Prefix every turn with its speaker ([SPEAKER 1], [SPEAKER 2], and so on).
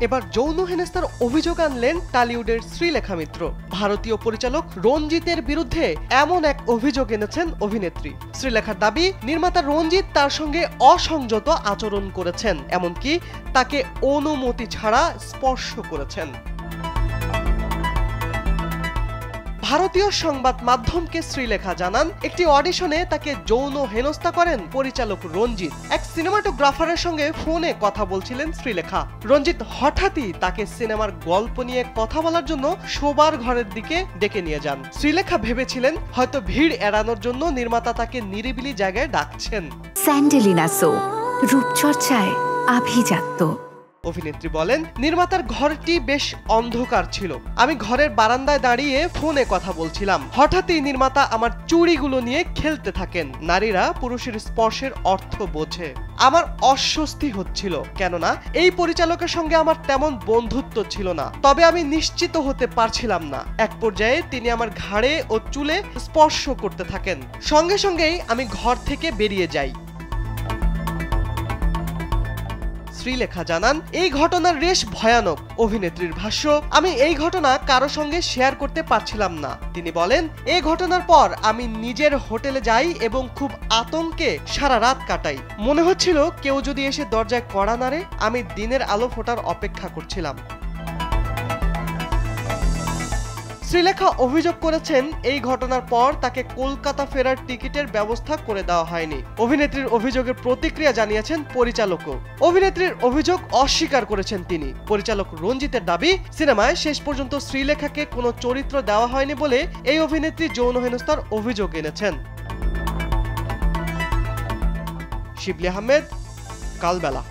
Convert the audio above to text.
[SPEAKER 1] এবার যৌন হেনস্থার অভিযোগ আনলেন টলিউডের শ্রীলেখা মিত্র। ভারতীয় পরিচালক রঞ্জিতের বিরুদ্ধে এমন এক অভিযোগ এনেছেন অভিনেত্রী। শ্রীলেখার দাবি, নির্মাতা রঞ্জিত তার সঙ্গে অসংযত আচরণ করেছেন, এমনকি তাকে অনুমতি ছাড়া স্পর্শ করেছেন। ভারতীয় সংবাদ মাধ্যমকে শ্রীলেখা জানান, একটি অডিশনে তাকে যৌন হেনস্থা করেন পরিচালক রঞ্জিত। এক সিনেমাটোগ্রাফারের সঙ্গে ফোনে কথা বলছিলেন শ্রীলেখা। রঞ্জিত হঠাৎই তাকে সিনেমার গল্প নিয়ে কথা বলার জন্য শোবার ঘরের দিকে ডেকে নিয়ে যান। শ্রীলেখা ভেবেছিলেন হয়তো ভিড় এড়ানোর জন্য নির্মাতা তাকে নিরিবিলি জায়গায় ডাকছেন।
[SPEAKER 2] স্যান্ডেলিনা সো, রূপচর্চায় আভিজাত্য।
[SPEAKER 1] অভিনেত্রী বলেন, নির্মাতার ঘরটি বেশ অন্ধকার ছিল। আমি ঘরের বারান্দায় দাঁড়িয়ে ফোনে কথা বলছিলাম। হঠাৎই নির্মাতা আমার চুড়িগুলো নিয়ে খেলতে থাকেন। নারীরা পুরুষের স্পর্শের অর্থ বোঝে। আমার অস্বস্তি হচ্ছিল, কেননা এই পরিচালকের সঙ্গে আমার তেমন বন্ধুত্ব ছিল না। তবে আমি নিশ্চিত হতে পারছিলাম না। এক পর্যায়ে তিনি আমার ঘাড়ে ও চুলে স্পর্শ করতে থাকেন। সঙ্গে সঙ্গেই আমি ঘর থেকে বেরিয়ে যাই। শ্রীলেখা জানান, এই ঘটনার রেশ ভয়ানক। অভিনেত্রীর ভাষ্য, আমি এই ঘটনা কারো সঙ্গে শেয়ার করতে পারছিলাম না। তিনি বলেন, এই ঘটনার পর আমি নিজের হোটেলে যাই এবং খুব আতঙ্কে সারা রাত কাটাই। মনে হচ্ছিল কেউ যদি এসে দরজায় কড়া নাড়ে। আমি দিনের আলো ফোটার অপেক্ষা করছিলাম। শ্রীলেখা অভিযোগ করেছেন, এই ঘটনার পর তাকে কলকাতা ফেরার টিকিটের ব্যবস্থা করে দেওয়া হয়নি। অভিনেত্রীর অভিযোগের প্রতিক্রিয়া জানিয়েছেন পরিচালকও। অভিনেত্রীর অভিযোগ অস্বীকার করেছেন তিনি। পরিচালক রঞ্জিতের দাবি, সিনেমায় শেষ পর্যন্ত শ্রীলেখাকে কোনো চরিত্র দেওয়া হয়নি বলে এই অভিনেত্রী যৌন হেনস্থার অভিযোগ এনেছেন। শিবলি আহমেদ, কালবেলা।